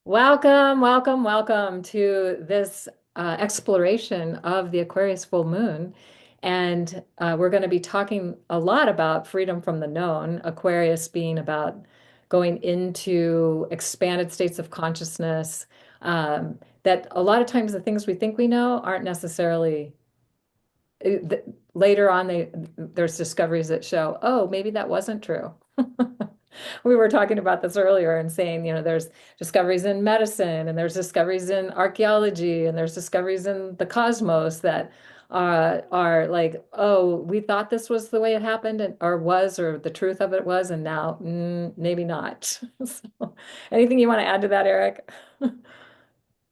Welcome, welcome, welcome to this exploration of the Aquarius full moon. And we're going to be talking a lot about freedom from the known, Aquarius being about going into expanded states of consciousness. That a lot of times the things we think we know aren't necessarily later on there's discoveries that show, oh, maybe that wasn't true. We were talking about this earlier and saying, there's discoveries in medicine and there's discoveries in archaeology and there's discoveries in the cosmos that are like, oh, we thought this was the way it happened or was, or the truth of it was, and now maybe not. So, anything you want to add to that, Eric?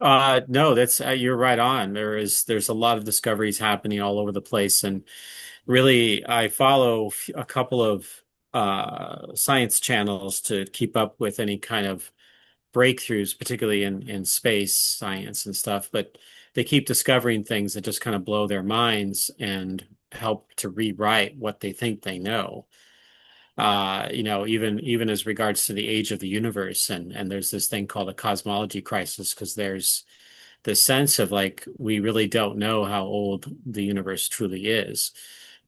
No, that's you're right on. There's a lot of discoveries happening all over the place, and really, I follow a couple of science channels to keep up with any kind of breakthroughs, particularly in space science and stuff. But they keep discovering things that just kind of blow their minds and help to rewrite what they think they know. Even as regards to the age of the universe, and there's this thing called a cosmology crisis because there's the sense of like we really don't know how old the universe truly is,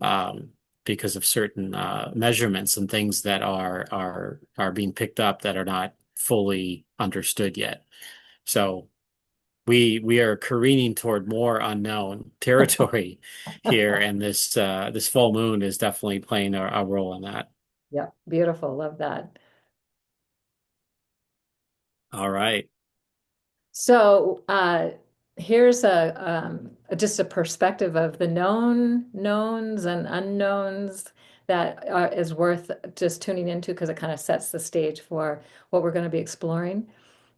um, because of certain measurements and things that are being picked up that are not fully understood yet. So we are careening toward more unknown territory here, and this full moon is definitely playing a role in that. Yeah, beautiful. Love that. All right. So here's just a perspective of the known knowns and unknowns that is worth just tuning into because it kind of sets the stage for what we're going to be exploring.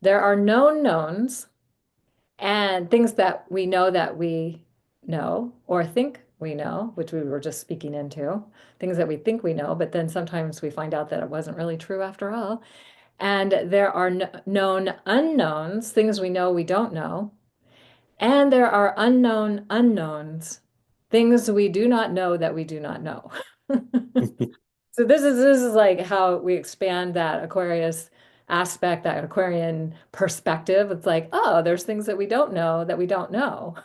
There are known knowns and things that we know or think we know, which we were just speaking into, things that we think we know, but then sometimes we find out that it wasn't really true after all. And there are known unknowns, things we know we don't know. And there are unknown unknowns, things we do not know that we do not know. So this is like how we expand that Aquarius aspect, that Aquarian perspective. It's like, oh, there's things that we don't know that we don't know.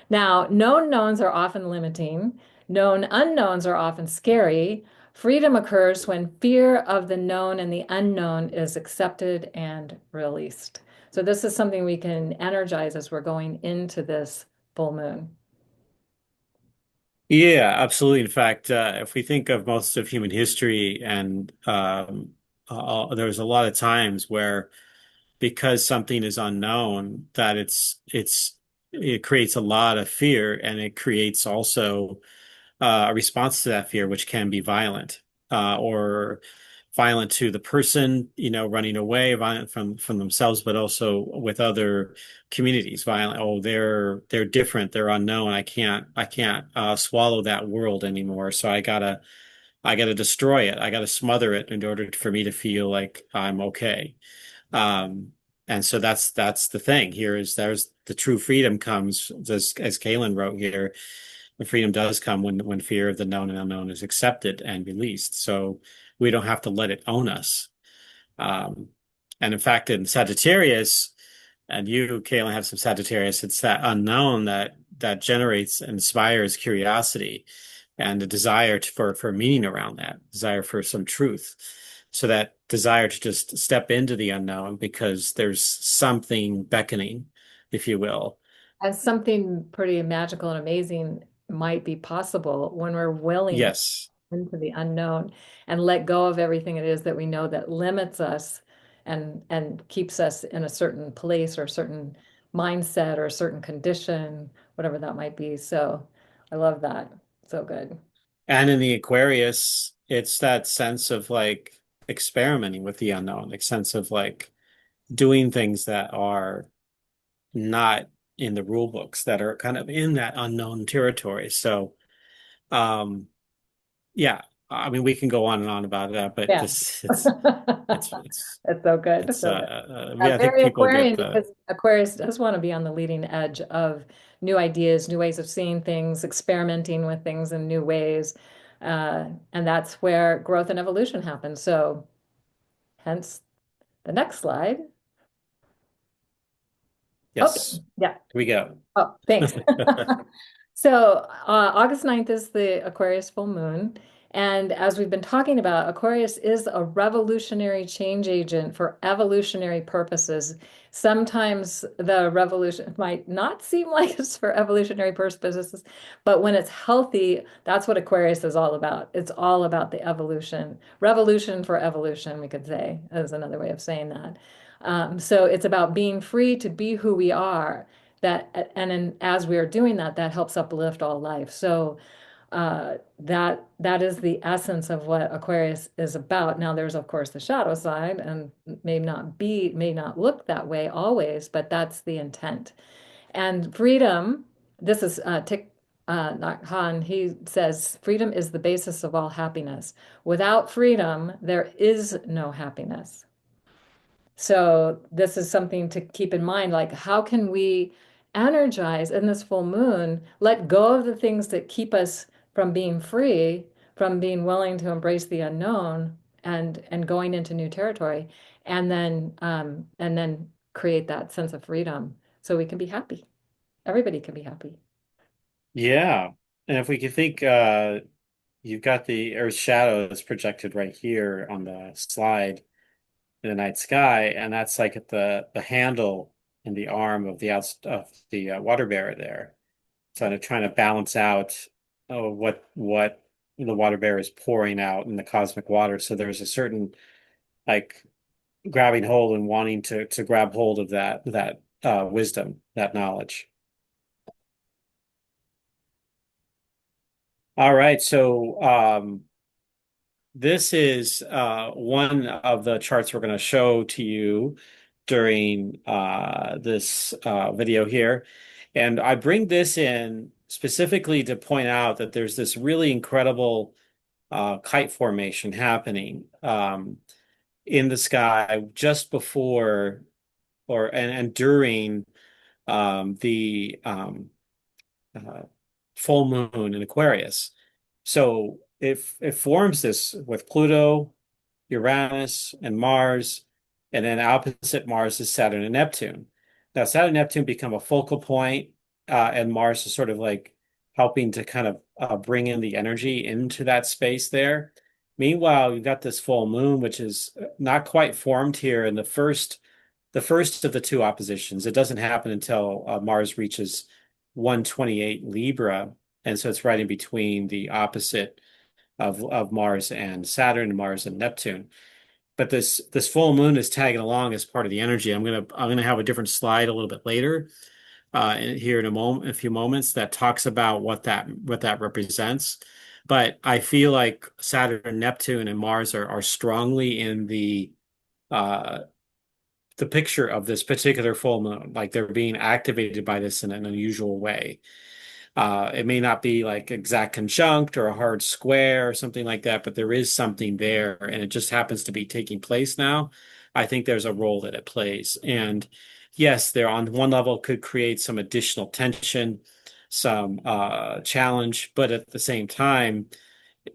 Now, known knowns are often limiting. Known unknowns are often scary. Freedom occurs when fear of the known and the unknown is accepted and released. So this is something we can energize as we're going into this full moon. Yeah, absolutely. In fact, if we think of most of human history, and there's a lot of times where because something is unknown, that it creates a lot of fear, and it creates also a response to that fear, which can be violent, or violent to the person, running away, violent from themselves, but also with other communities. Violent. Oh, they're different. They're unknown. I can't swallow that world anymore. So I gotta destroy it. I gotta smother it in order for me to feel like I'm okay. And so that's the thing here is there's the true freedom comes as Kaylin wrote here. The freedom does come when fear of the known and unknown is accepted and released. So we don't have to let it own us. Um, and in fact, in Sagittarius, and you, Kaylin, have some Sagittarius, it's that unknown that generates and inspires curiosity and a desire for meaning around that, desire for some truth. So that desire to just step into the unknown because there's something beckoning, if you will. And something pretty magical and amazing might be possible when we're willing Yes. into the unknown and let go of everything it is that we know that limits us and keeps us in a certain place or a certain mindset or a certain condition, whatever that might be. So I love that. So good. And in the Aquarius, it's that sense of like experimenting with the unknown, a sense of like doing things that are not in the rule books, that are kind of in that unknown territory. So, um, yeah, I mean, we can go on and on about that, but Yeah. this, it's, it's, It's so good. it's, So good. yeah, I think Very people get Aquarian the, because Aquarius does want to be on the leading edge of new ideas, new ways of seeing things, experimenting with things in new ways. And that's where growth and evolution happens. So hence the next slide. Oh, Yes. yeah. Here we go. Oh, thanks. So, August 9th is the Aquarius full moon. And as we've been talking about, Aquarius is a revolutionary change agent for evolutionary purposes. Sometimes the revolution might not seem like it's for evolutionary purposes, but when it's healthy, that's what Aquarius is all about. It's all about the evolution. Revolution for evolution, we could say, is another way of saying that. So it's about being free to be who we are as we are doing that, that helps uplift all life. So that is the essence of what Aquarius is about. Now, there's of course the shadow side, and may not look that way always, but that's the intent. And freedom. This is Nhat Hanh. He says freedom is the basis of all happiness. Without freedom, there is no happiness. So this is something to keep in mind, like how can we energize in this full moon, let go of the things that keep us from being free, from being willing to embrace the unknown and going into new territory, and then create that sense of freedom so we can be happy. Everybody can be happy. Yeah. And if we could think, you've got the Earth's shadow that's projected right here on the slide in the night sky, and that's like at the handle and the arm of the water bearer there. So I'm trying to balance out what the water bearer is pouring out in the cosmic water. So there's a certain like grabbing hold and wanting to grab hold of that wisdom, that knowledge. All right, so this is one of the charts we're going to show to you during this video here. And I bring this in specifically to point out that there's this really incredible kite formation happening in the sky just before and during the uh, full moon in Aquarius. So it forms this with Pluto, Uranus, and Mars, and then opposite Mars is Saturn and Neptune. Now Saturn and Neptune become a focal point, and Mars is sort of like helping to kind of bring in the energy into that space there. Meanwhile, you've got this full moon, which is not quite formed here in the first of the two oppositions. It doesn't happen until Mars reaches 128 Libra, and so it's right in between the opposite of Mars and Saturn, Mars and Neptune. But this full moon is tagging along as part of the energy. I'm gonna have a different slide a little bit later, here in a few moments that talks about what that represents. But I feel like Saturn, Neptune, and Mars are strongly in uh, the picture of this particular full moon. Like they're being activated by this in an unusual way. It may not be like exact conjunct or a hard square or something like that, but there is something there, and it just happens to be taking place now. I think there's a role that it plays. And yes, there on one level could create some additional tension, some challenge, but at the same time,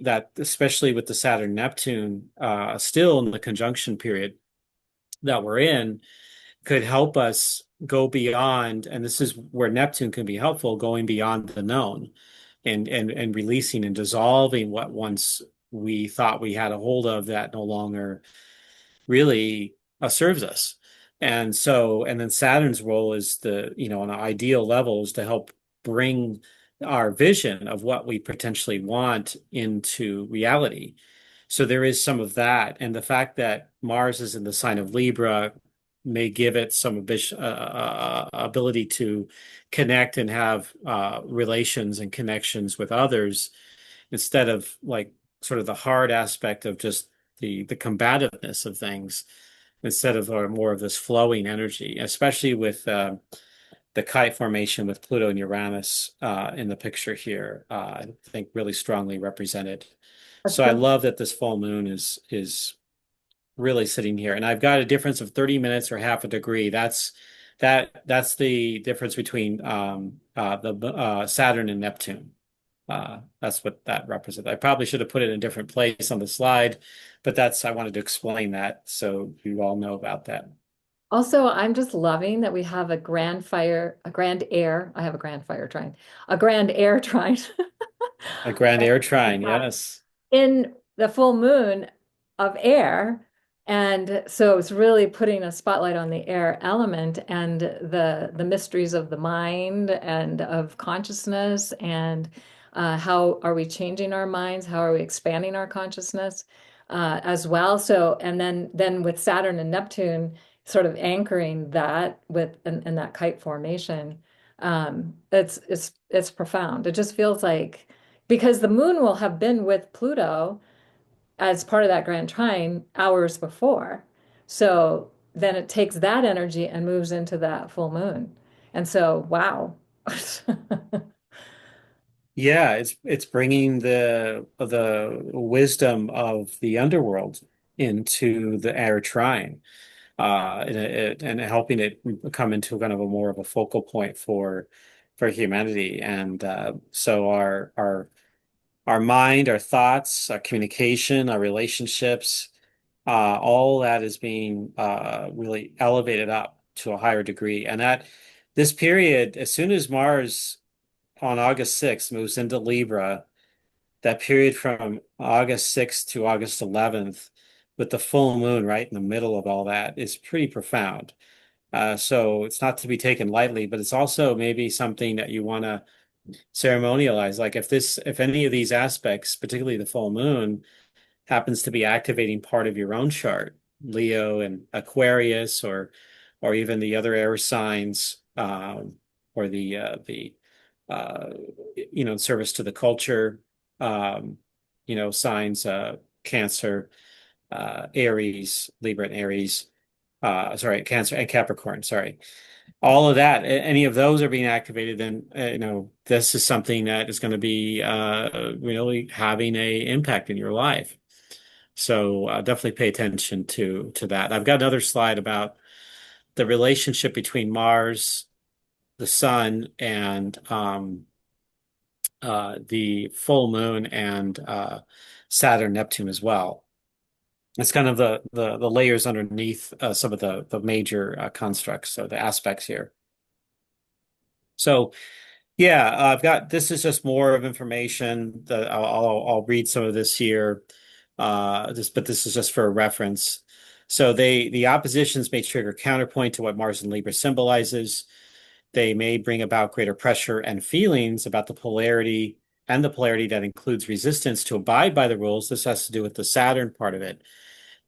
that especially with the Saturn Neptune still in the conjunction period that we're in, could help us go beyond, and this is where Neptune can be helpful, going beyond the known and releasing and dissolving what once we thought we had a hold of that no longer really serves us. And then Saturn's role is on an ideal level is to help bring our vision of what we potentially want into reality. So there is some of that. And the fact that Mars is in the sign of Libra may give it some ability to connect and have relations and connections with others instead of like sort of the hard aspect of just the combativeness of things instead of or more of this flowing energy, especially with the kite formation with Pluto and Uranus in the picture here. I think really strongly represented. That's So I good. love that this full moon is really sitting here, and I've got a difference of 30 minutes or half a degree. That's the difference between the Saturn and Neptune. That's what that represents. I probably should have put it in a different place on the slide, but I wanted to explain that so you all know about that. Also, I'm just loving that we have a grand fire, a grand air. I have a grand fire trine, a grand air trine. A grand air trine, yes. In the full moon of air. And so it's really putting a spotlight on the air element and the mysteries of the mind and of consciousness and how are we changing our minds? How are we expanding our consciousness as well? So, and then with Saturn and Neptune sort of anchoring that with in that kite formation, it's profound. It just feels like because the moon will have been with Pluto as part of that grand trine hours before. So then it takes that energy and moves into that full moon. And so, wow. Yeah, it's bringing the wisdom of the underworld into the air trine, and helping it come into kind of a more of a focal point for humanity. And so our mind, our thoughts, our communication, our relationships, all that is being really elevated up to a higher degree. And that this period, as soon as Mars on August 6th moves into Libra, that period from August 6th to August 11th, with the full moon right in the middle of all that, is pretty profound. So it's not to be taken lightly, but it's also maybe something that you want to ceremonialize. Like if any of these aspects, particularly the full moon, happens to be activating part of your own chart, Leo and Aquarius, or even the other air signs, or the uh, service to the culture, um, signs, Cancer, Aries, Libra, and Aries. Sorry, Cancer and Capricorn. Sorry, all of that. Any of those are being activated, then this is something that is going to be really having a impact in your life. So definitely pay attention to that. I've got another slide about the relationship between Mars, the Sun, and the full moon, and Saturn, Neptune as well. It's kind of the layers underneath some of the major constructs, so the aspects here. So yeah, I've got this is just more of information that I'll read some of this here. But this is just for a reference. So the oppositions may trigger counterpoint to what Mars and Libra symbolizes. They may bring about greater pressure and feelings about the polarity that includes resistance to abide by the rules. This has to do with the Saturn part of it,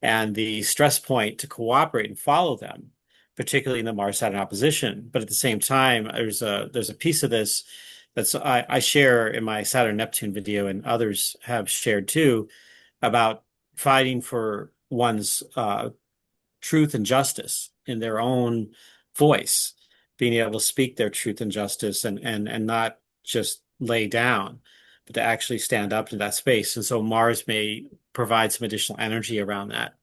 and the stress point to cooperate and follow them, particularly in the Mars-Saturn opposition. But at the same time, there's a piece of this I share in my Saturn-Neptune video, and others have shared too, about fighting for one's truth and justice in their own voice, being able to speak their truth and justice, and not just lay down, but to actually stand up to that space. And so Mars may provide some additional energy around that.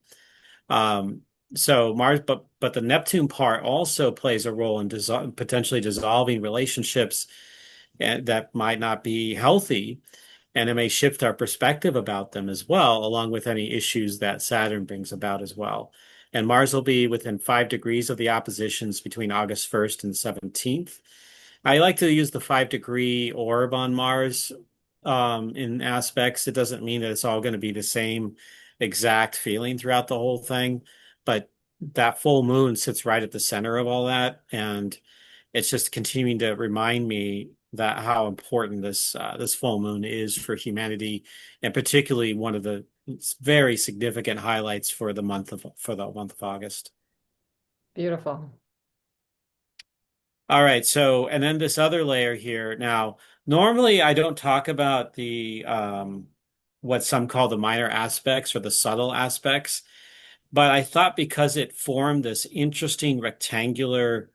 Um, so Mars, but the Neptune part also plays a role in potentially dissolving relationships that might not be healthy, and it may shift our perspective about them as well, along with any issues that Saturn brings about as well. And Mars will be within 5 degrees of the oppositions between August 1st and 17th. I like to use the 5 degree orb on Mars in aspects. It doesn't mean that it's all going to be the same exact feeling throughout the whole thing, but that full moon sits right at the center of all that, and it's just continuing to remind me that how important this full moon is for humanity, and particularly one of the very significant highlights for the month of August. Beautiful. All right, so and then this other layer here. Now, normally I don't talk about the what some call the minor aspects or the subtle aspects, but I thought because it formed this interesting rectangular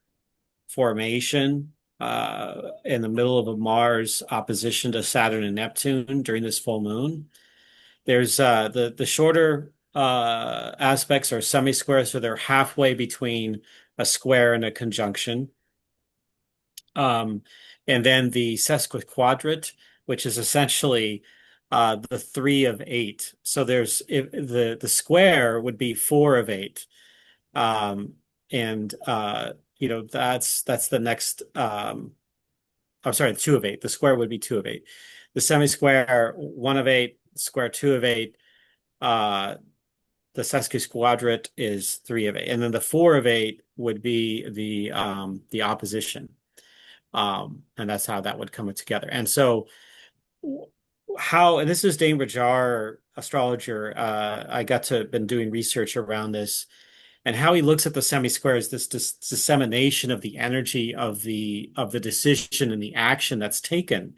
formation in the middle of a Mars opposition to Saturn and Neptune during this full moon. There's the shorter aspects are semi-square, so they're halfway between a square and a conjunction. Um, and then the sesquiquadrate, which is essentially the 3 of 8. So the square would be 4 of 8. Um, and that's the next. I'm sorry, two of eight. The square would be two of eight. The semi-square, one of eight. Square, two of eight. Uh, the sesquisquadrate is three of eight, and then the four of eight would be the opposition, and that's how that would come together. And so, how and this is Dane Brajar, astrologer. I got to been doing research around this, and how he looks at the semi-square is this dissemination of the energy of the decision and the action that's taken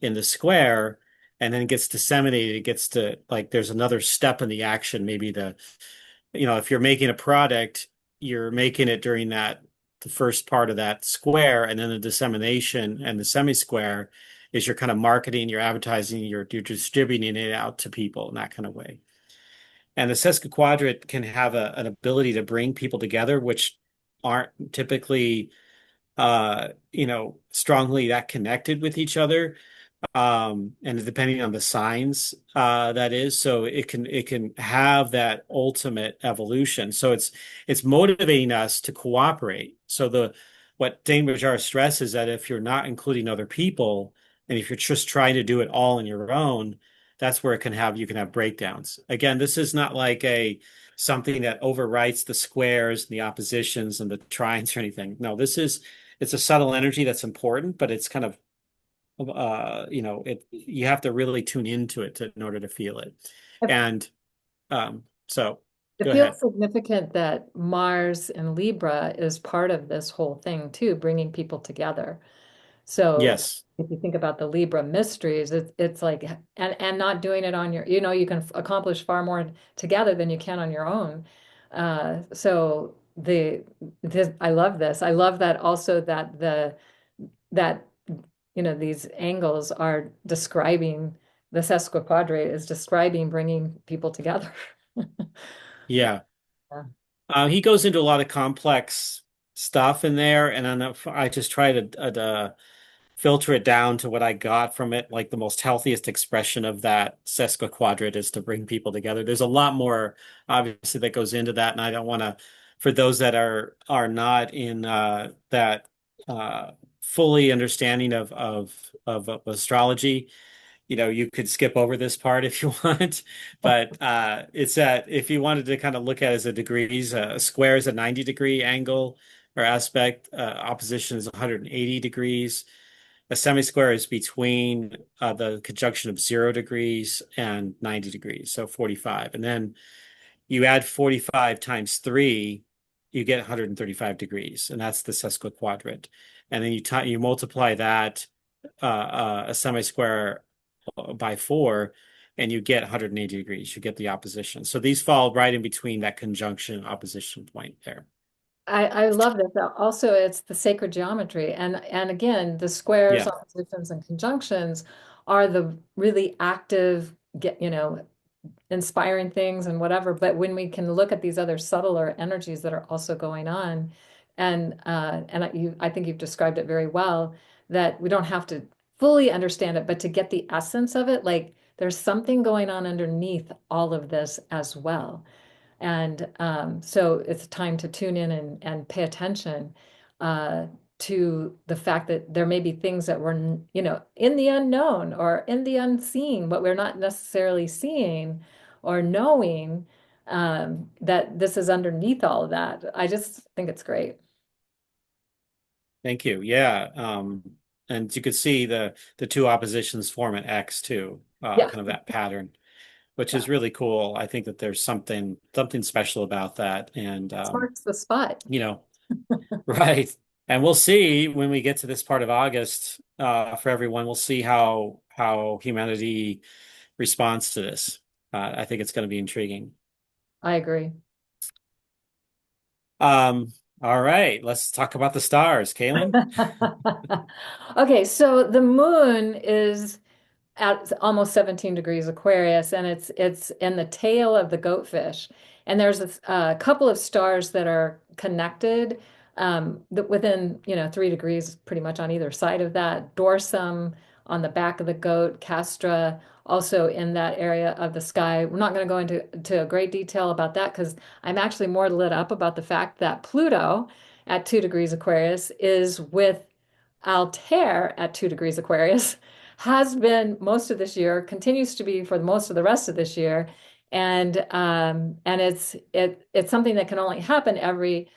in the square, and then gets disseminated. It gets to, like, there's another step in the action, maybe if you're making a product, you're making it during the first part of that square, and then the dissemination and the semi-square is your kind of marketing, your advertising, you're distributing it out to people in that kind of way. And the sesquiquadrate can have an ability to bring people together, which aren't typically, strongly that connected with each other, and depending on the signs, that is, so it can have that ultimate evolution. So it's motivating us to cooperate. So the what Dane Bajar stresses is that if you're not including other people, and if you're just trying to do it all on your own, that's where you can have breakdowns. Again, this is not like a something that overwrites the squares and the oppositions and the trines or anything. No, it's a subtle energy that's important, but it's kind of, you have to really tune into it in order to feel it. And so It go feels ahead. significant that Mars and Libra is part of this whole thing too, bringing people together. So Yes. if you think about the Libra mysteries, it's like, and not doing it on your, you can accomplish far more together than you can on your own. So I love this. I love that also that that these angles are describing the sesquiquadrate is describing bringing people together. Yeah. Yeah. He goes into a lot of complex stuff in there, and then I just try to filter it down to what I got from it. Like, the most healthiest expression of that sesquiquadrate is to bring people together. There's a lot more, obviously, that goes into that, and I don't want to, for those that are not in that uh, fully understanding of astrology, you could skip over this part if you want, but it's that if you wanted to kind of look at it as a degrees, a square is a 90-degree angle or aspect, opposition is 180 degrees. A semi-square is between the conjunction of 0 degrees and 90 degrees, so 45. And then you add 45 times 3, you get 135 degrees, and that's the sesquiquadrate. And then you multiply that, a semi-square, by 4, and you get 180 degrees. You get the opposition. So these fall right in between that conjunction opposition point there. I love this. Also, it's the sacred geometry. And again, the squares, Yeah. oppositions, and conjunctions are the really active, inspiring things and whatever. But when we can look at these other subtler energies that are also going on, I think you've described it very well, that we don't have to fully understand it, but to get the essence of it, like there's something going on underneath all of this as well. And so it's time to tune in and pay attention uh, to the fact that there may be things that we're, in the unknown or in the unseen, what we're not necessarily seeing or knowing, that this is underneath all of that. I just think it's great. Thank you. Yeah. And you could see the two oppositions form an X too, Yeah, kind of that pattern, which yeah. is really cool. I think that there's something special about that. And This marks the spot. you know, right. And we'll see when we get to this part of August, for everyone, we'll see how humanity responds to this. I think it's going to be intriguing. I agree. All right, let's talk about the stars, Kaylin. Okay, so the moon is at almost 17 degrees Aquarius, and it's in the tail of the goatfish. And there's a couple of stars that are connected, within 3 degrees, pretty much on either side of that. Dorsum on the back of the goat, Castra, also in that area of the sky. We're not going to go into to great detail about that because I'm actually more lit up about the fact that Pluto at 2 degrees Aquarius is with Altair at 2 degrees Aquarius, has been most of this year, continues to be for most of the rest of this year. And it's something that can only happen every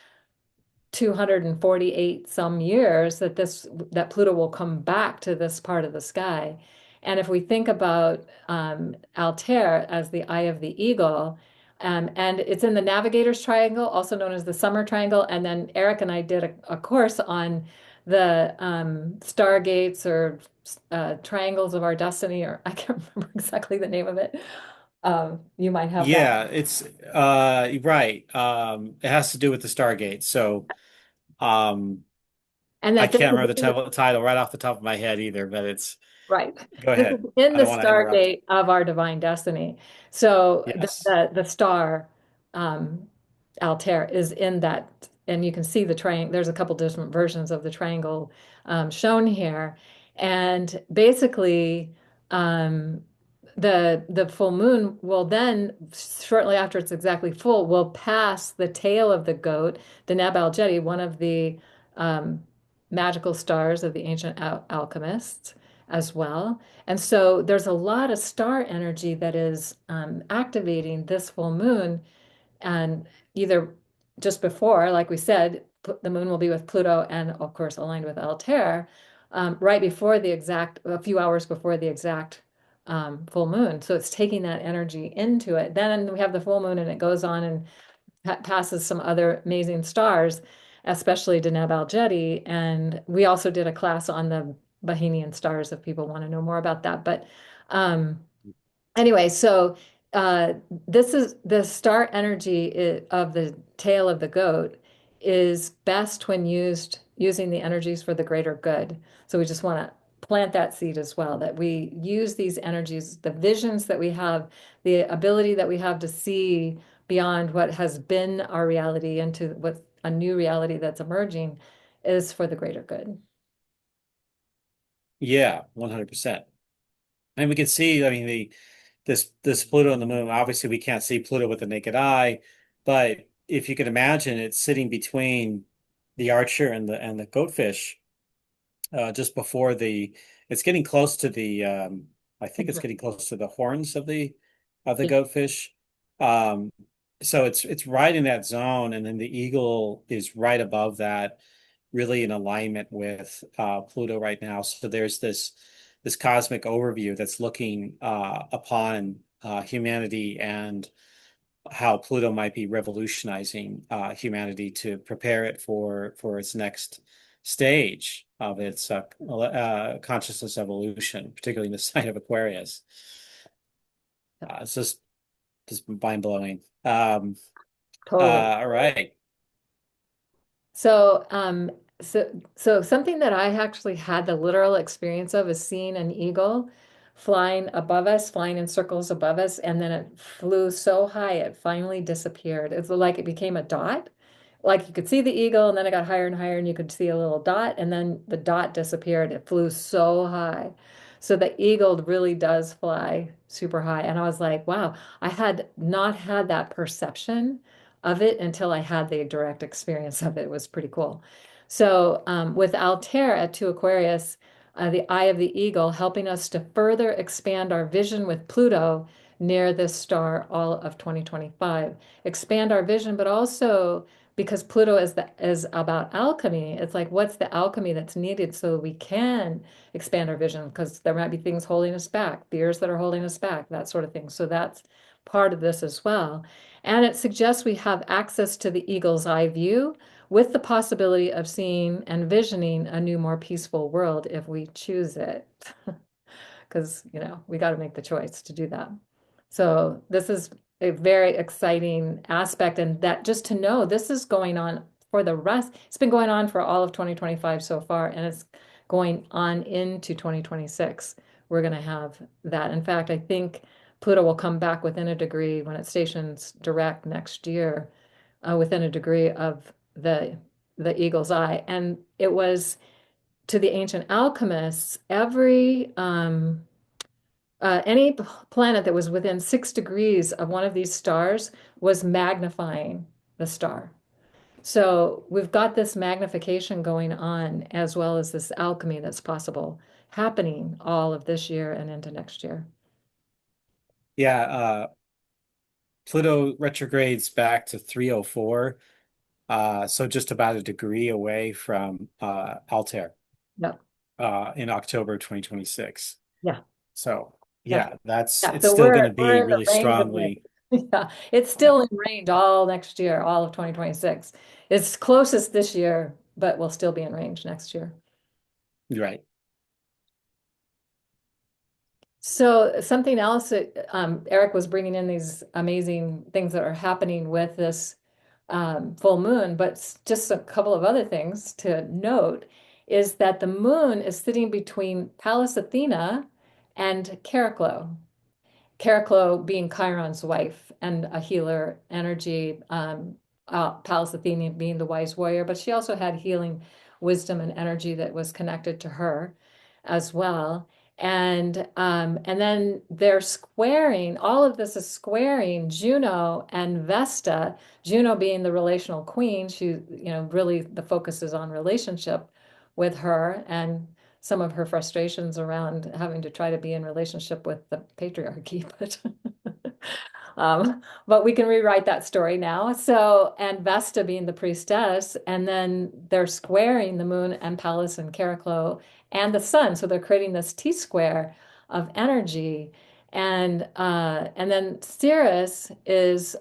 248 some years that Pluto will come back to this part of the sky. And if we think about Altair as the eye of the eagle, and it's in the Navigator's Triangle, also known as the Summer Triangle. And then Eric and I did a course on the stargates or triangles of our destiny, or I can't remember exactly the name of it. You might have that. Yeah, it's right. It has to do with the Stargate. So um And I that this can't is remember the title right off the top of my head either, but it's right. go This is ahead. in I the don't want to interrupt. Stargate of our divine destiny. So Yes. the star um, Altair is in that, and you can see the triangle. There's a couple different versions of the triangle shown here, and basically, um, the full moon will then, shortly after it's exactly full, will pass the tail of the goat, Deneb al-Jedi, one of the um, magical stars of the ancient alchemists as well. And so there's a lot of star energy that is activating this full moon. And either just before, like we said, the moon will be with Pluto and, of course, aligned with Altair, right before the exact, a few hours before the exact full moon. So it's taking that energy into it. Then we have the full moon and it goes on and passes some other amazing stars, especially Deneb al-Jedi. And we also did a class on the Bahinian stars if people want to know more about that. But um, anyway, so uh, this is the star energy of the tail of the goat is best when using the energies for the greater good. So we just want to plant that seed as well, that we use these energies, the visions that we have, the ability that we have to see beyond what has been our reality into what a new reality that's emerging is for the greater good. Yeah, 100%. And we can see, I mean, this Pluto and the moon, obviously we can't see Pluto with the naked eye, but if you can imagine it sitting between the archer and the goatfish, just before it's getting close to I think it's getting close to the horns of the goatfish. Um, so it's right in that zone, and then the eagle is right above that, really in alignment with Pluto right now. So there's this cosmic overview that's looking upon humanity and how Pluto might be revolutionizing humanity to prepare it for its next stage of its consciousness evolution, particularly in the sign of Aquarius. It's just mind blowing. Totally. All right. So, so something that I actually had the literal experience of is seeing an eagle flying above us, flying in circles above us, and then it flew so high it finally disappeared. It's like it became a dot. Like you could see the eagle, and then it got higher and higher, and you could see a little dot, and then the dot disappeared. It flew so high. So the eagle really does fly super high. And I was like, wow, I had not had that perception of it until I had the direct experience of it. It was pretty cool. So with Altair at 2 Aquarius, the eye of the eagle, helping us to further expand our vision with Pluto near this star all of 2025. Expand our vision, but also because Pluto is about alchemy. It's like, what's the alchemy that's needed so we can expand our vision? Because there might be things holding us back, fears that are holding us back, that sort of thing. So that's part of this as well. And it suggests we have access to the eagle's eye view with the possibility of seeing and visioning a new, more peaceful world if we choose it. Because, we got to make the choice to do that. So this is a very exciting aspect, and that just to know this is going on for the rest, it's been going on for all of 2025 so far, and it's going on into 2026. We're going to have that. In fact, I think Pluto will come back within a degree when it stations direct next year, within a degree of the eagle's eye. And it was to the ancient alchemists, any planet that was within 6 degrees of one of these stars was magnifying the star. So we've got this magnification going on, as well as this alchemy that's possible happening all of this year and into next year. Yeah, Pluto retrogrades back to 304, so just about a degree away from Altair Yeah. in October 2026. Yeah. So Yeah. yeah, that's Yeah. it's So still going to we're be in the really range of it. strongly. Yeah. It's Yeah, still in range all next year, all of 2026. It's closest this year, but we'll still be in range next year. you're right. So something else that Eric was bringing in these amazing things that are happening with this full moon, but just a couple of other things to note is that the moon is sitting between Pallas Athena and Chariklo. Chariklo being Chiron's wife and a healer energy, Pallas Athena being the wise warrior, but she also had healing wisdom and energy that was connected to her as well. And then they're squaring, all of this is squaring Juno and Vesta, Juno being the relational queen. She, really the focus is on relationship with her and some of her frustrations around having to try to be in relationship with the patriarchy, but we can rewrite that story now. So, and Vesta being the priestess, and then they're squaring the moon and Pallas and Chariklo and the sun. So they're creating this T square of energy. And then Ceres is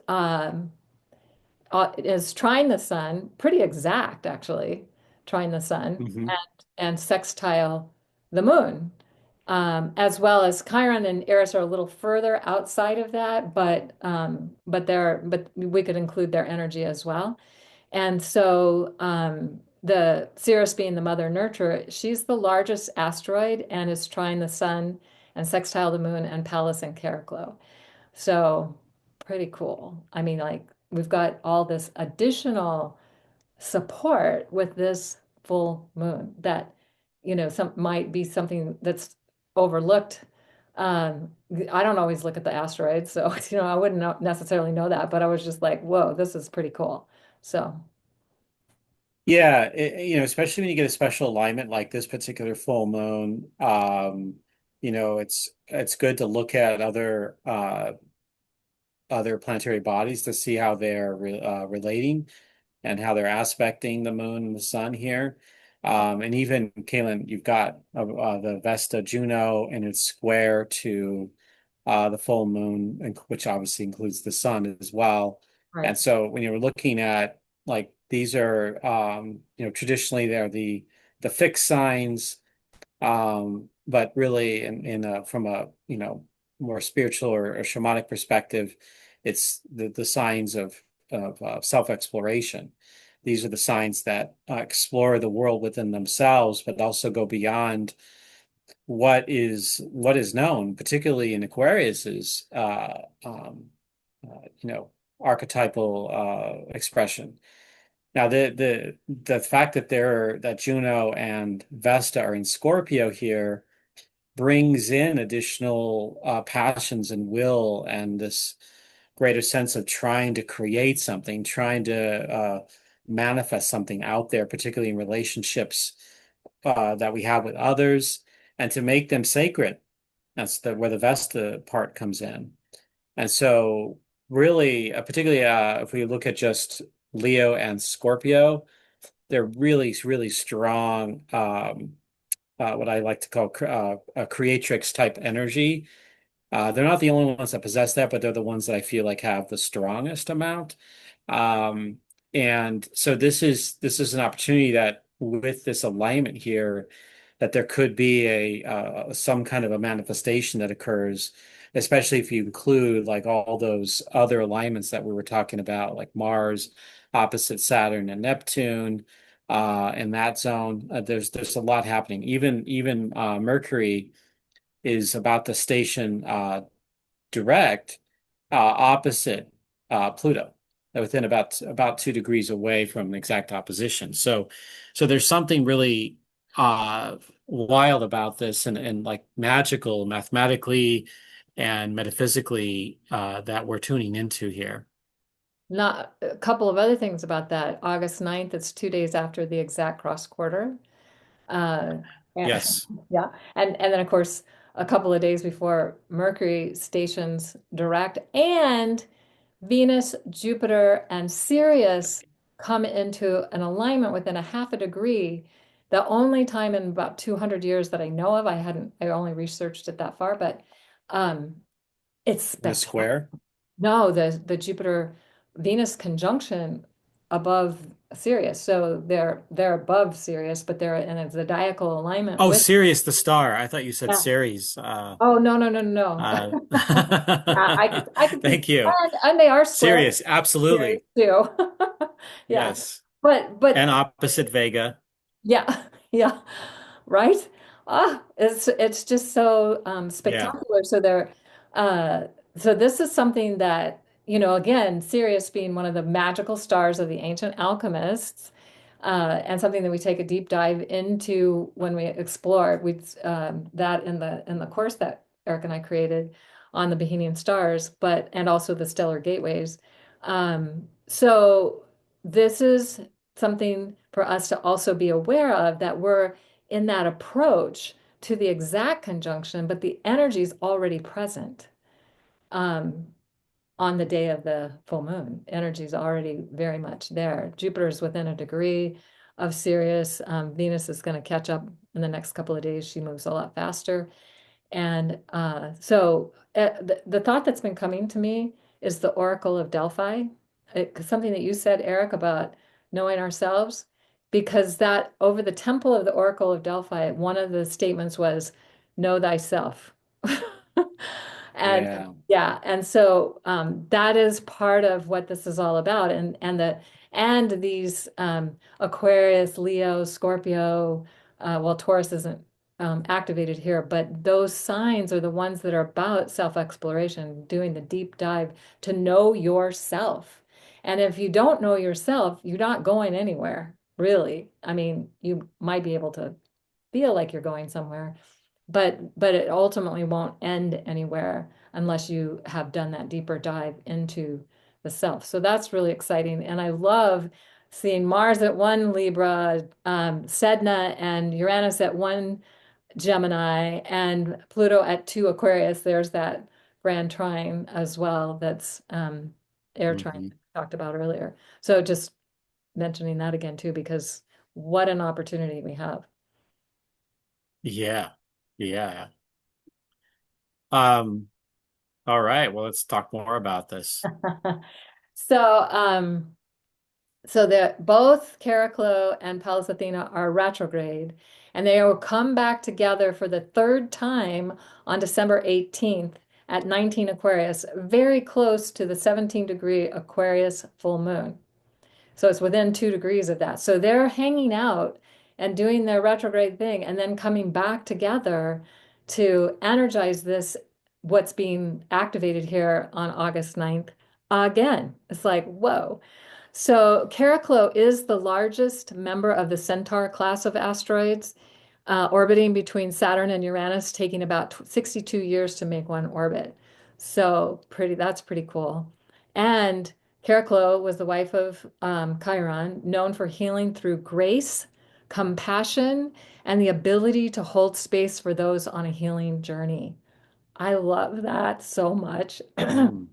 trying the sun, pretty exact actually, trying the sun Hmm. and sextile the moon. As well as Chiron and Eris are a little further outside of that, but we could include their energy as well. And so the Ceres being the mother nurturer, she's the largest asteroid and is trying the sun and sextile the moon and Pallas and Chariklo. So pretty cool. I mean, like we've got all this additional support with this full moon that, some might be something that's overlooked. Um, I don't always look at the asteroids, so I wouldn't necessarily know that, but I was just like, whoa, this is pretty cool. So, Yeah, especially when you get a special alignment like this particular full moon, it's good to look at other planetary bodies to see how they're relating and how they're aspecting the moon and the sun here. And even Kaylin, you've got the Vesta Juno and it's square to the full moon, which obviously includes the sun as well. And right, so when you're looking at like these are traditionally they're the fixed signs, but really from a more spiritual or shamanic perspective, it's the signs of self-exploration. These are the signs that explore the world within themselves, but also go beyond what is known, particularly in Aquarius's archetypal expression. Now, the fact that Juno and Vesta are in Scorpio here brings in additional passions and will and this greater sense of trying to create something, trying to manifest something out there, particularly in relationships that we have with others, and to make them sacred. That's where the Vesta part comes in. And so, really, particularly if we look at just Leo and Scorpio, they're really, really strong, what I like to call a creatrix type energy. They're not the only ones that possess that, but they're the ones that I feel like have the strongest amount. Um, and so this is an opportunity that with this alignment here, that there could be a some kind of a manifestation that occurs, especially if you include like all those other alignments that we were talking about, like Mars opposite Saturn and Neptune, in that zone. There's a lot happening. Even Mercury is about to station direct opposite Pluto, within about 2 degrees away from exact opposition. So there's something really wild about this and like magical mathematically and metaphysically that we're tuning into here. Not a couple of other things about that. August 9th, it's 2 days after the exact cross quarter. Uh, and- Yes. yeah. And then of course a couple of days before Mercury stations direct and Venus, Jupiter, and Sirius come into an alignment within a half a degree. The only time in about 200 years that I know of, I only researched it that far, but um, it's In a spectacular. square. No, the Jupiter Venus conjunction above Sirius. So they're above Sirius, but they're in a zodiacal alignment Oh, with. Sirius the star. I thought you said Yeah. Ceres. Oh no, no, no, no, Uh, no. I could see, thank you. and they are square Sirius, Sirius absolutely. too. Yeah. Yes. And But opposite Vega. yeah, yeah, right. It's just so Yeah. spectacular. Uh, so this is something that, again, Sirius being one of the magical stars of the ancient alchemists, and something that we take a deep dive into when we explore. We that in the course that Eric and I created on the Bohemian stars, but and also the stellar gateways. So this is something for us to also be aware of, that we're in that approach to the exact conjunction, but the energy is already present um, on the day of the full moon. Energy is already very much there. Jupiter is within a degree of Sirius. Venus is going to catch up in the next couple of days. She moves a lot faster. And the thought that's been coming to me is the Oracle of Delphi. Something that you said, Eric, about knowing ourselves, because that over the temple of the Oracle of Delphi, one of the statements was, know thyself. And Yeah. yeah, and so that is part of what this is all about. And these Aquarius, Leo, Scorpio, well, Taurus isn't activated here, but those signs are the ones that are about self-exploration, doing the deep dive to know yourself. And if you don't know yourself, you're not going anywhere, really. I mean, you might be able to feel like you're going somewhere, but it ultimately won't end anywhere unless you have done that deeper dive into the self. So that's really exciting. And I love seeing Mars at one Libra, Sedna and Uranus at one Gemini, and Pluto at two Aquarius. There's that grand trine as well. That's air trine Hmm. I talked about earlier. So just mentioning that again too, because what an opportunity we have. Yeah. Yeah. Um, all right. Well, let's talk more about this. So, so that both Chariclo and Pallas Athena are retrograde, and they will come back together for the third time on December 18th at 19 Aquarius, very close to the 17-degree Aquarius full moon. So it's within 2 degrees of that. So they're hanging out and doing their retrograde thing and then coming back together to energize this, what's being activated here on August 9th again. It's like, whoa. So Chariclo is the largest member of the Centaur class of asteroids, orbiting between Saturn and Uranus, taking about 62 years to make one orbit. So that's pretty cool. And Chariclo was the wife of Chiron, known for healing through grace, compassion, and the ability to hold space for those on a healing journey. I love that so much. Mm.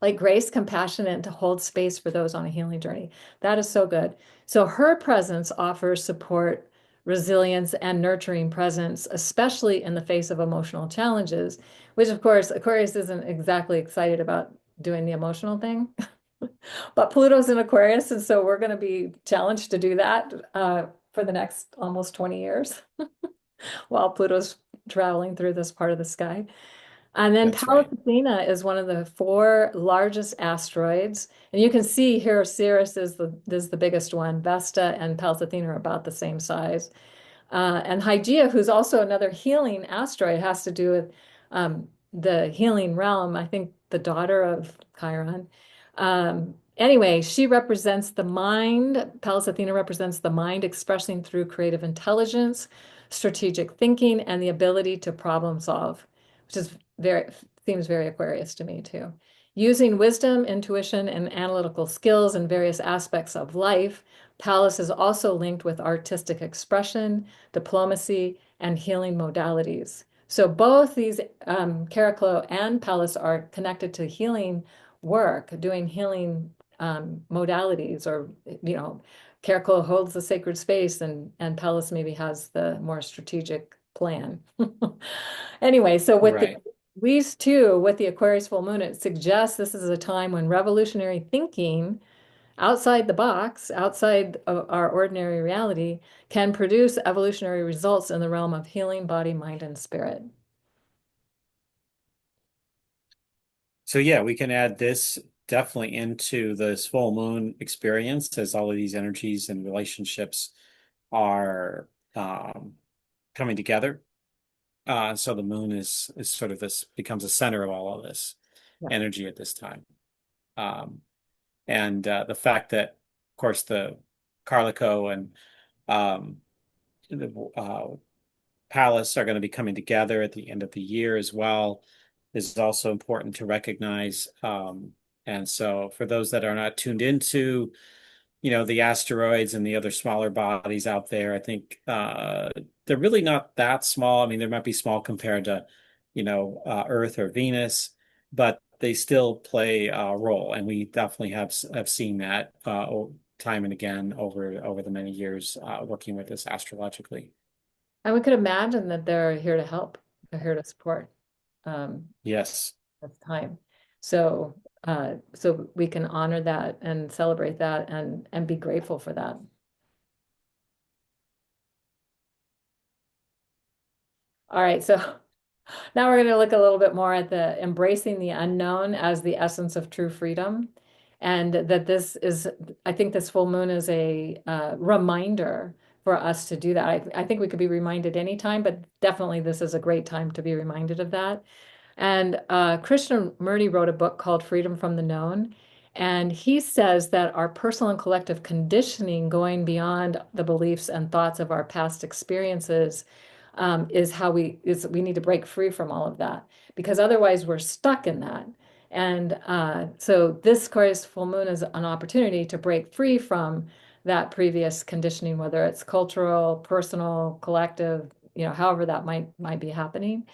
Like grace, compassion, and to hold space for those on a healing journey. That is so good. So her presence offers support, resilience, and nurturing presence, especially in the face of emotional challenges, which of course Aquarius isn't exactly excited about doing the emotional thing. But Pluto's in Aquarius, and so we're going to be challenged to do that for the next almost 20 years while Pluto's traveling through this part of the sky. And then That's Pallas right. Athena is one of the four largest asteroids. And you can see here Ceres is the biggest one. Vesta and Pallas Athena are about the same size. And Hygeia, who's also another healing asteroid, has to do with the healing realm. I think the daughter of Chiron. Anyway, she represents the mind. Pallas Athena represents the mind expressing through creative intelligence, strategic thinking, and the ability to problem solve, which is very seems very Aquarius to me too. Using wisdom, intuition, and analytical skills in various aspects of life, Pallas is also linked with artistic expression, diplomacy, and healing modalities. So both these Caraclo and Pallas are connected to healing work, doing healing modalities, or Caracol holds the sacred space, and Pallas maybe has the more strategic plan. Anyway, so with Right. these two, with the Aquarius full moon, it suggests this is a time when revolutionary thinking outside the box, outside of our ordinary reality, can produce evolutionary results in the realm of healing body, mind, and spirit. So yeah, we can add this definitely into this full moon experience as all of these energies and relationships are coming together. So the moon is sort of this becomes a center of all of this Yeah. energy at this time. Um, and the fact that, of course, the Carlico and um, the Palace are going to be coming together at the end of the year as well is also important to recognize. And so for those that are not tuned into, the asteroids and the other smaller bodies out there, I think they're really not that small. I mean, they might be small compared to, Earth or Venus, but they still play a role, and we definitely have seen that time and again over the many years working with this astrologically. And we could imagine that they're here to help, they're here to support. Um, Yes. of time. So we can honor that and celebrate that and be grateful for that. All right, so now we're going to look a little bit more at the embracing the unknown as the essence of true freedom. And that this is, I think this full moon is a reminder for us to do that. I think we could be reminded anytime, but definitely this is a great time to be reminded of that. And Krishnamurti wrote a book called Freedom from the Known. And he says that our personal and collective conditioning, going beyond the beliefs and thoughts of our past experiences, is how we need to break free from all of that, because otherwise we're stuck in that. And so this Aquarius full moon is an opportunity to break free from that previous conditioning, whether it's cultural, personal, collective, however that might be happening.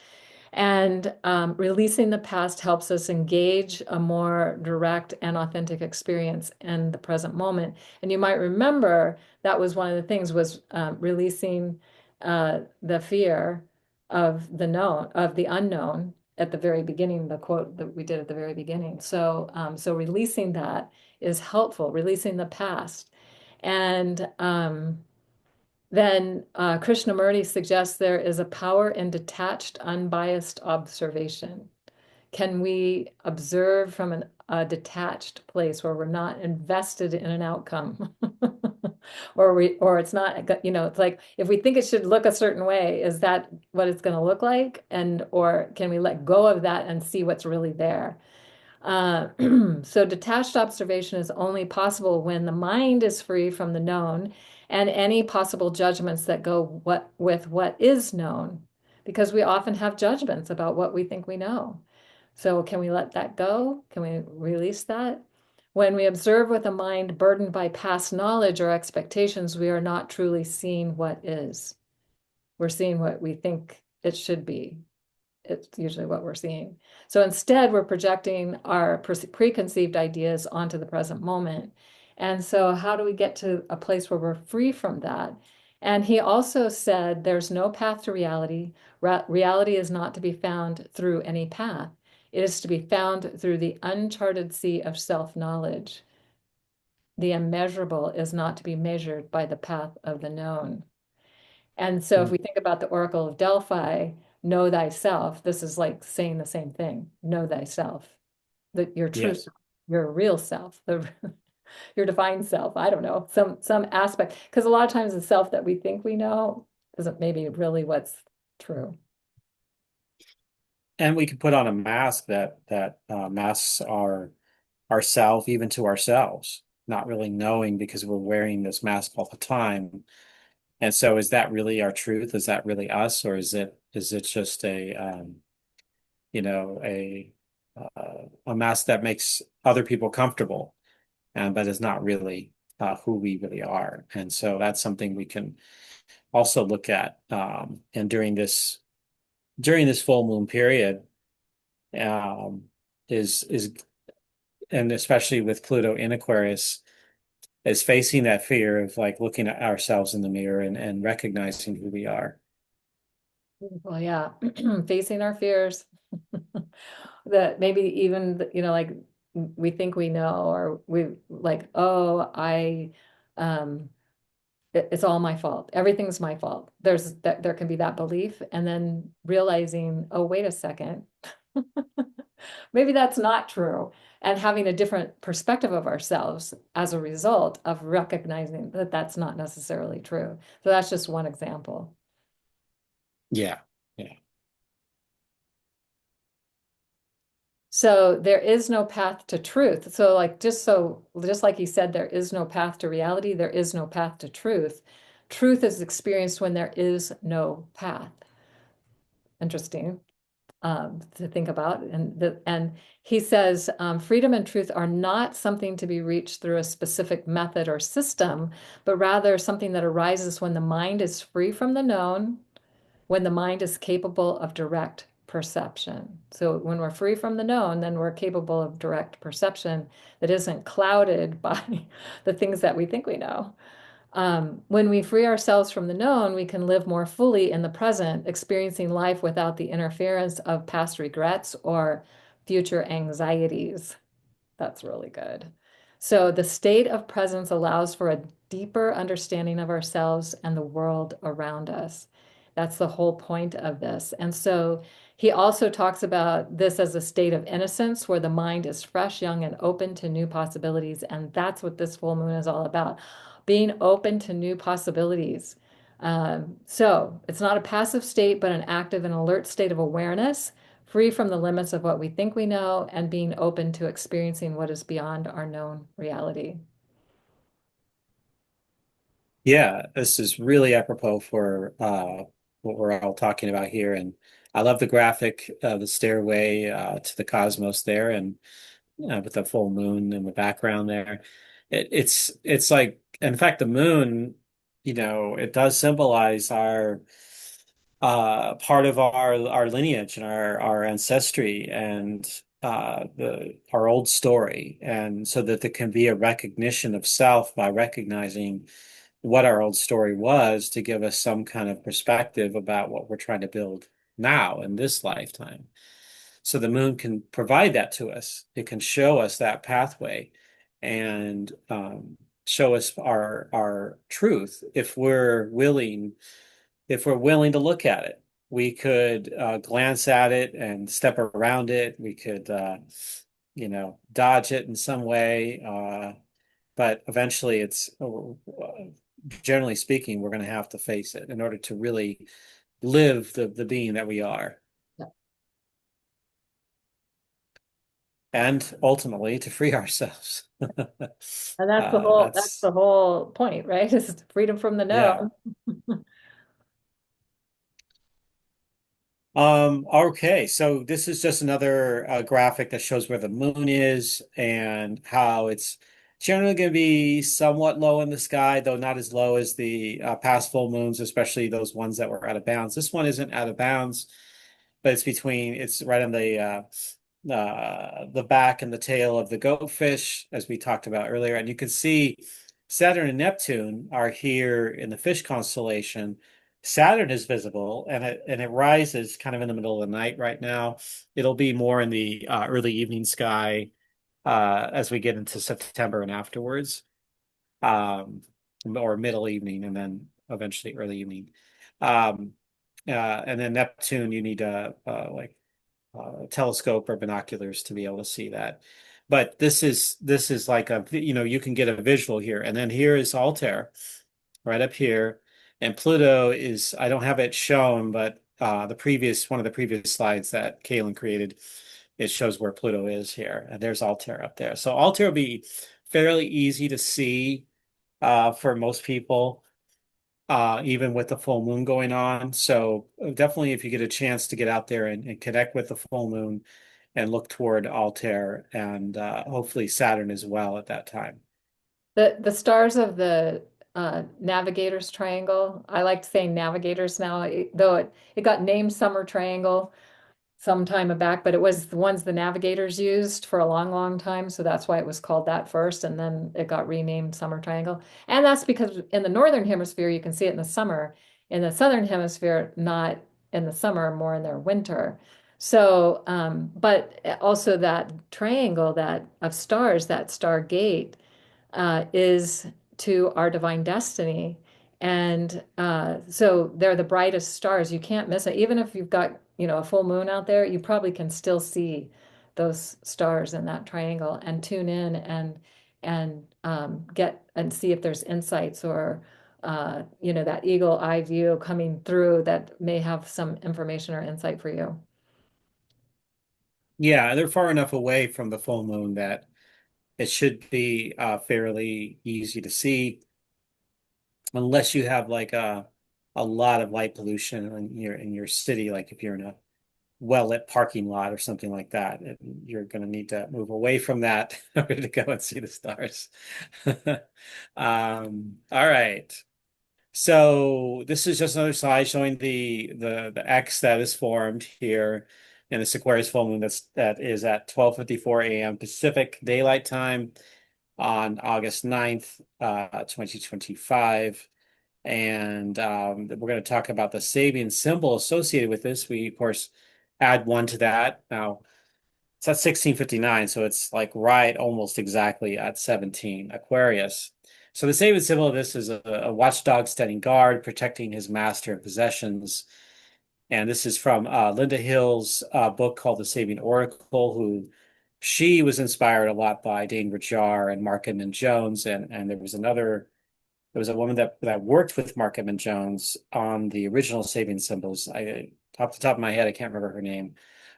And releasing the past helps us engage a more direct and authentic experience in the present moment. And you might remember that was one of the things, was releasing the fear of the known, of the unknown at the very beginning, the quote that we did at the very beginning. So releasing that is helpful, releasing the past. And then Krishnamurti suggests there is a power in detached, unbiased observation. Can we observe from a detached place where we're not invested in an outcome? Or it's not, it's like if we think it should look a certain way, is that what it's going to look like? And or can we let go of that and see what's really there? Uh, so detached observation is only possible when the mind is free from the known and any possible judgments that go with what is known, because we often have judgments about what we think we know. So can we let that go? Can we release that? When we observe with a mind burdened by past knowledge or expectations, we are not truly seeing what is. We're seeing what we think it should be. It's usually what we're seeing. So instead, we're projecting our preconceived ideas onto the present moment. And so, how do we get to a place where we're free from that? And he also said there's no path to reality. Reality is not to be found through any path, it is to be found through the uncharted sea of self knowledge. The immeasurable is not to be measured by the path of the known. And so if Mm. we think about the Oracle of Delphi, know thyself, this is like saying the same thing. Know thyself, that your true Yes. self, your real self, your divine self. I don't know, some aspect. Because a lot of times the self that we think we know isn't maybe really what's true. And we can put on a mask that masks our ourselves, even to ourselves, not really knowing because we're wearing this mask all the time. And so is that really our truth? Is that really us? Or is it just you know, a mask that makes other people comfortable, and but is not really who we really are? And so that's something we can also look at. And during this full moon period, um, is and especially with Pluto in Aquarius, is facing that fear of like looking at ourselves in the mirror and recognizing who we are. Well, yeah, facing our fears that maybe even, like we think we know, or we like, oh, um, it's all my fault. Everything's my fault. There can be that belief, and then realizing, oh, wait a second, maybe that's not true, and having a different perspective of ourselves as a result of recognizing that that's not necessarily true. So that's just one example. Yeah. Yeah. So there is no path to truth. So just like he said, there is no path to reality, there is no path to truth. Truth is experienced when there is no path. Interesting to think about. And he says freedom and truth are not something to be reached through a specific method or system, but rather something that arises when the mind is free from the known, when the mind is capable of direct perception. So when we're free from the known, then we're capable of direct perception that isn't clouded by the things that we think we know. When we free ourselves from the known, we can live more fully in the present, experiencing life without the interference of past regrets or future anxieties. That's really good. So the state of presence allows for a deeper understanding of ourselves and the world around us. That's the whole point of this. And so he also talks about this as a state of innocence where the mind is fresh, young, and open to new possibilities. And that's what this full moon is all about, being open to new possibilities. So it's not a passive state, but an active and alert state of awareness, free from the limits of what we think we know, and being open to experiencing what is beyond our known reality. Yeah, this is really apropos for what we're all talking about here. And I love the graphic, the stairway to the cosmos there, and with the full moon in the background there. It's like, in fact, the moon, it does symbolize our part of our lineage and our ancestry and the our old story, and so that there can be a recognition of self by recognizing what our old story was to give us some kind of perspective about what we're trying to build now in this lifetime. So the moon can provide that to us. It can show us that pathway and show us our truth if we're willing to look at it. We could glance at it and step around it. We could dodge it in some way. But eventually generally speaking, we're going to have to face it in order to really live the being that we are, and ultimately to free ourselves. And that's That's the whole point, right? Is freedom from the Yeah. known. Okay, so this is just another graphic that shows where the moon is and how it's generally going to be somewhat low in the sky, though not as low as the past full moons, especially those ones that were out of bounds. This one isn't out of bounds, but it's right on the back and the tail of the goatfish, as we talked about earlier. And you can see Saturn and Neptune are here in the fish constellation. Saturn is visible and it rises kind of in the middle of the night right now. It'll be more in the early evening sky as we get into September and afterwards, um, or middle evening and then eventually early evening. Um, and then Neptune, you need like telescope or binoculars to be able to see that. But this is like you can get a visual here. And then here is Altair right up here. And Pluto I don't have it shown, but the previous one of the previous slides that Kaylin created it shows where Pluto is here. And there's Altair up there. So Altair will be fairly easy to see for most people, even with the full moon going on. So definitely, if you get a chance to get out there and connect with the full moon and look toward Altair and hopefully Saturn as well at that time. The stars of the Navigator's Triangle. I like saying Navigators now, though it got named Summer Triangle some time back, but it was the ones the navigators used for a long, long time. So that's why it was called that first, and then it got renamed Summer Triangle. And that's because in the northern hemisphere, you can see it in the summer. In the southern hemisphere, not in the summer, more in their winter. So, but also that triangle that of stars, that star gate, is to our divine destiny. And so they're the brightest stars. You can't miss it. Even if you've got, a full moon out there, you probably can still see those stars in that triangle and tune in and get and see if there's insights or that eagle eye view coming through that may have some information or insight for you. Yeah, they're far enough away from the full moon that it should be fairly easy to see, unless you have like a lot of light pollution in your city, like if you're in a well-lit parking lot or something like that. You're going to need to move away from that in order to go and see the stars. All right. So this is just another slide showing the X that is formed here in the Aquarius full moon that is at 12:54 a.m. Pacific Daylight Time on August 9th, 2025. And we're going to talk about the Sabian symbol associated with this. We, of course, add one to that. Now, it's at 1659, so it's like right almost exactly at 17, Aquarius. So the Sabian symbol of this is a watchdog standing guard, protecting his master and possessions. And this is from Linda Hill's book called The Sabian Oracle, who she was inspired a lot by Dane Rajar and Mark Edmund Jones. And there was a woman that worked with Mark Edmund Jones on the original Sabian symbols. Off the top of my head, I can't remember her name.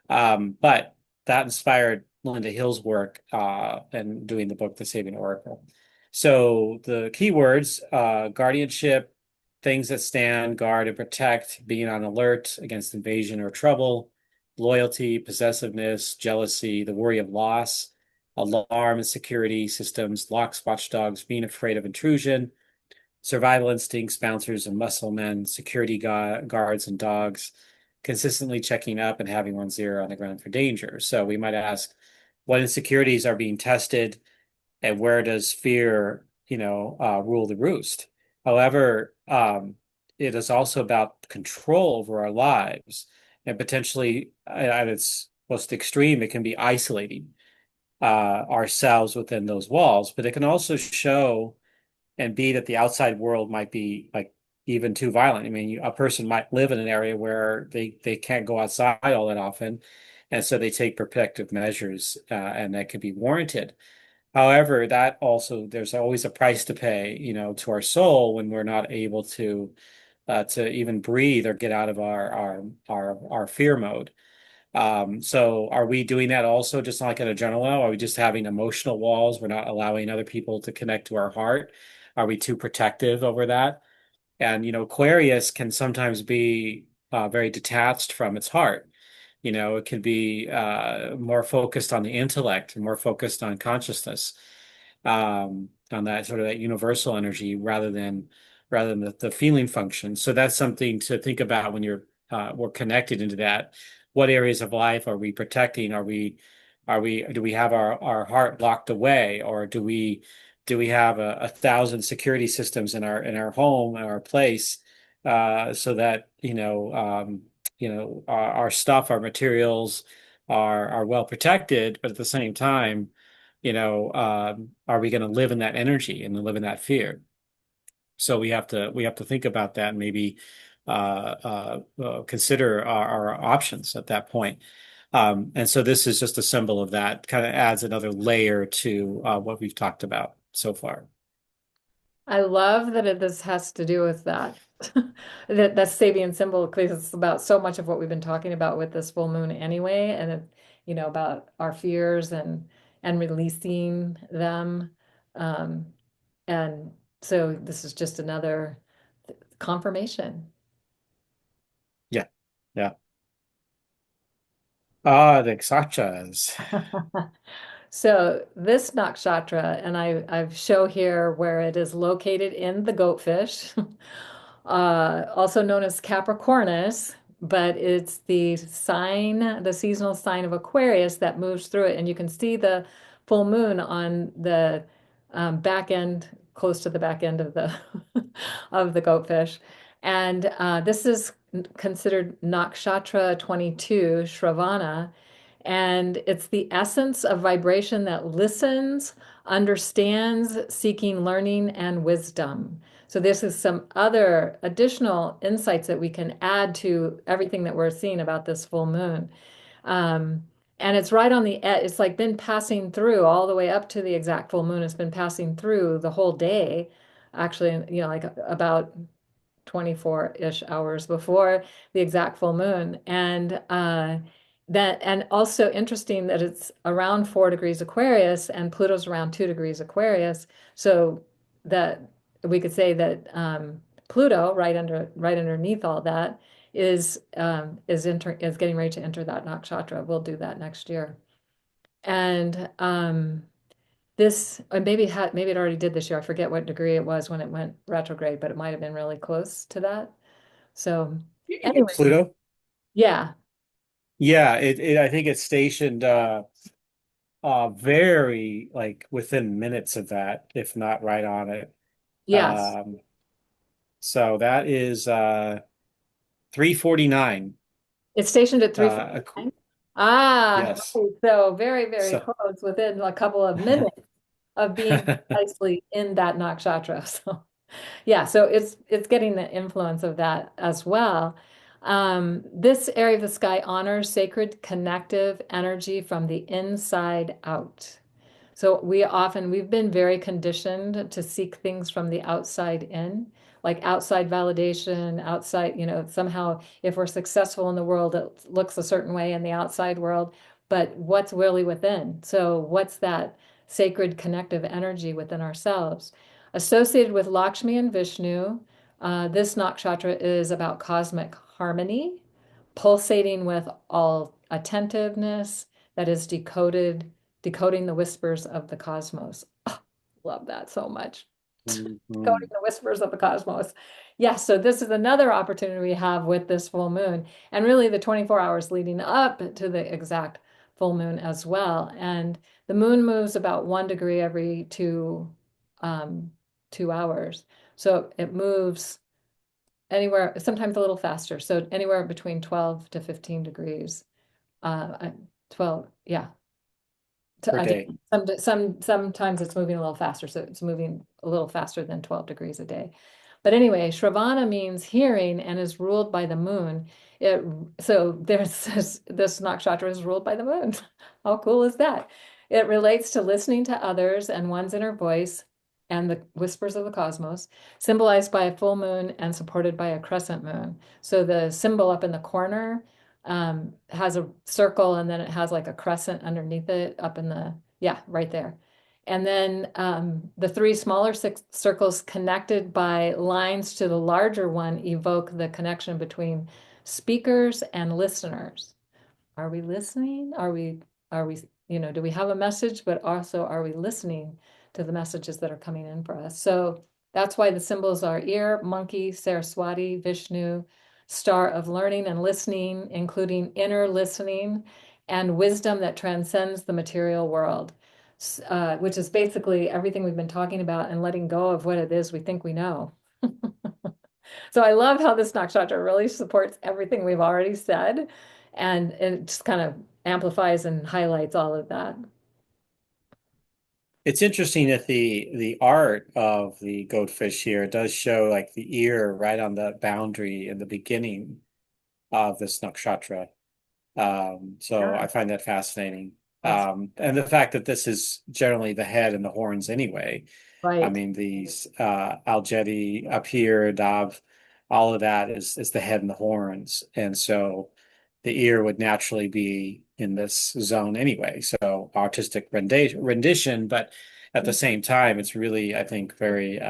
But that inspired Linda Hill's work and doing the book, The Sabian Oracle. So the keywords, guardianship, things that stand, guard, and protect, being on alert against invasion or trouble, loyalty, possessiveness, jealousy, the worry of loss, alarm and security systems, locks, watchdogs, being afraid of intrusion, survival instincts, bouncers and muscle men, security guards and dogs, consistently checking up and having one's ear on the ground for danger. So we might ask, what insecurities are being tested, and where does fear, rule the roost? However, it is also about control over our lives, and potentially at its most extreme, it can be isolating ourselves within those walls, but it can also show and B, that the outside world might be like even too violent. I mean, a person might live in an area where they can't go outside all that often, and so they take protective measures, and that could be warranted. However, that also there's always a price to pay, to our soul when we're not able to even breathe or get out of our fear mode. So are we doing that also just like at a general level? Are we just having emotional walls? We're not allowing other people to connect to our heart? Are we too protective over that? And, Aquarius can sometimes be very detached from its heart. It can be more focused on the intellect and more focused on consciousness, on that sort of that universal energy rather than the feeling function. So that's something to think about when we're connected into that. What areas of life are we protecting? Do we have our heart locked away, or do we have a thousand security systems in our home, in our place, so that our stuff, our materials are well protected, but at the same time, are we going to live in that energy and live in that fear? So we have to think about that and maybe consider our options at that point. And so this is just a symbol of that, kind of adds another layer to what we've talked about so far. I love that this has to do with that. That Sabian symbol, because it's about so much of what we've been talking about with this full moon anyway. And about our fears and releasing them. Um, and so this is just another confirmation. Yeah. Yeah. Ah, the Kshatras. So this nakshatra, and I show here where it is located in the goatfish, also known as Capricornus, but it's the sign, the seasonal sign of Aquarius that moves through it. And you can see the full moon on the back end, close to the back end of the of the goatfish. And this is considered nakshatra 22, Shravana. And it's the essence of vibration that listens, understands, seeking learning and wisdom. So this is some other additional insights that we can add to everything that we're seeing about this full moon. Um, and it's right on the edge. It's like been passing through all the way up to the exact full moon. It's been passing through the whole day, actually, like about 24-ish hours before the exact full moon. And also interesting that it's around 4 degrees Aquarius and Pluto's around 2 degrees Aquarius. So that we could say that Pluto, right underneath all that, is getting ready to enter that nakshatra. We'll do that next year. And this, or maybe it already did this year. I forget what degree it was when it went retrograde, but it might have been really close to that. So anyway, Pluto. yeah, Yeah, I think it's stationed very like within minutes of that, if not right on it. yes, Um so that is 349. it's stationed at Uh 3:49. Ah, yes. right. So very, very So close within a couple of minutes of being precisely in that nakshatra. So yeah, so it's getting the influence of that as well. This area of the sky honors sacred connective energy from the inside out. So we've been very conditioned to seek things from the outside in, like outside validation, outside, somehow if we're successful in the world, it looks a certain way in the outside world, but what's really within? So what's that sacred connective energy within ourselves? Associated with Lakshmi and Vishnu, this nakshatra is about cosmic harmony, pulsating with all attentiveness that is decoding the whispers of the cosmos. Oh, love that so much. Decoding mhm. the whispers of the cosmos. Yes, so this is another opportunity we have with this full moon, and really the 24 hours leading up to the exact full moon as well. And the moon moves about 1 degree every um, 2 hours. So it moves anywhere, sometimes a little faster. So anywhere between 12 to 15 degrees. 12, yeah, Per a day. day. Sometimes it's moving a little faster, so it's moving a little faster than 12 degrees a day. But anyway, Shravana means hearing and is ruled by the moon. It so there's this nakshatra is ruled by the moon. How cool is that? It relates to listening to others and one's inner voice and the whispers of the cosmos, symbolized by a full moon and supported by a crescent moon. So the symbol up in the corner has a circle and then it has like a crescent underneath it up in yeah, right there. And then the three smaller circles connected by lines to the larger one evoke the connection between speakers and listeners. Are we listening? Do we have a message, but also are we listening to the messages that are coming in for us? So that's why the symbols are ear, monkey, Saraswati, Vishnu, star of learning and listening, including inner listening and wisdom that transcends the material world, which is basically everything we've been talking about and letting go of what it is we think we know. So I love how this nakshatra really supports everything we've already said, and it just kind of amplifies and highlights all of that. It's interesting that the art of the goatfish here does show like the ear right on the boundary in the beginning of this nakshatra. So Yeah, I find that fascinating. that's And the fact that this is generally the head and the horns anyway. I right. mean, these Algeti up here, Dav, all of that is the head and the horns. And so the ear would naturally be in this zone anyway. So artistic rendition, but at the same time, it's really, I think, very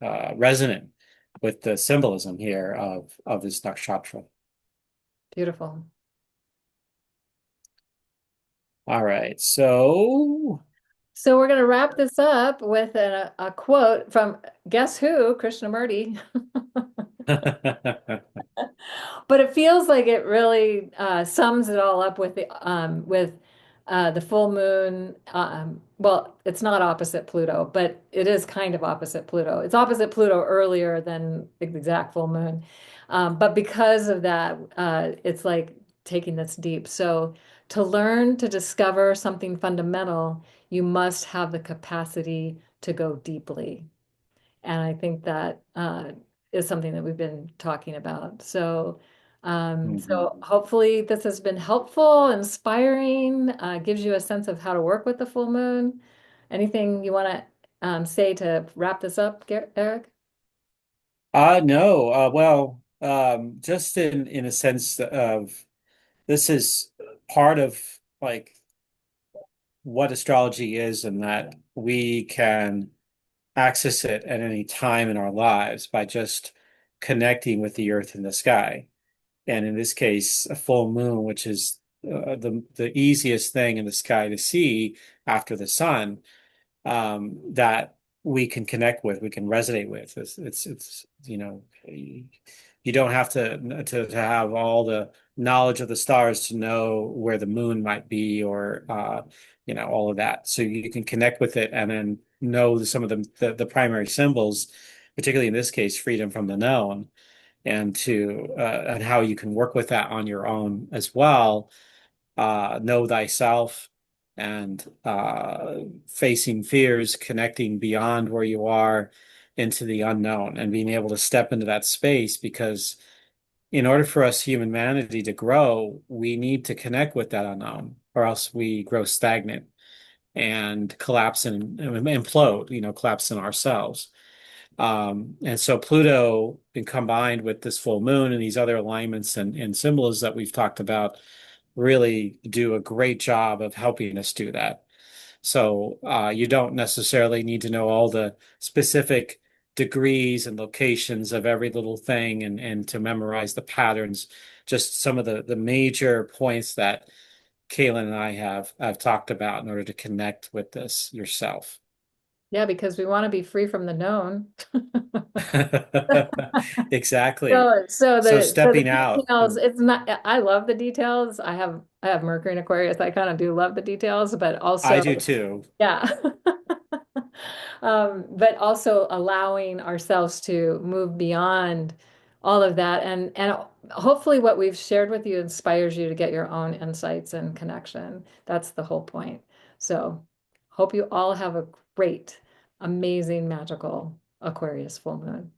resonant with the symbolism here of this nakshatra. Beautiful. All right, so So we're going to wrap this up with a quote from guess who? Krishnamurti. But it feels like it really sums it all up with the full moon. Well, it's not opposite Pluto, but it is kind of opposite Pluto. It's opposite Pluto earlier than the exact full moon. But because of that, it's like taking this deep. So to learn to discover something fundamental, you must have the capacity to go deeply. And I think that is something that we've been talking about. So Mhm. hopefully this has been helpful, inspiring, gives you a sense of how to work with the full moon. Anything you want to say to wrap this up, Eric? No, well, just in a sense of this is part of like what astrology is, and that we can access it at any time in our lives by just connecting with the earth and the sky. And in this case, a full moon, which is the easiest thing in the sky to see after the sun, that we can connect with, we can resonate with. It's you don't have to have all the knowledge of the stars to know where the moon might be, or all of that. So you can connect with it and then know some of the primary symbols, particularly in this case, freedom from the known, and how you can work with that on your own as well. Know thyself, and facing fears, connecting beyond where you are into the unknown, and being able to step into that space. Because in order for us humanity to grow, we need to connect with that unknown, or else we grow stagnant and collapse and implode, collapse in ourselves. And so Pluto, been combined with this full moon and these other alignments and symbols that we've talked about, really do a great job of helping us do that. So you don't necessarily need to know all the specific degrees and locations of every little thing, and to memorize the patterns, just some of the major points that Kaylin and I have talked about in order to connect with this yourself. Yeah, because we want to be free from the known. Exactly. So the Stepping out, details, it's not, I love the details. I have Mercury in Aquarius. I kind of do love the details, but I also do too. yeah. But also allowing ourselves to move beyond all of that, and hopefully what we've shared with you inspires you to get your own insights and connection. That's the whole point. So hope you all have a great, amazing, magical Aquarius full moon.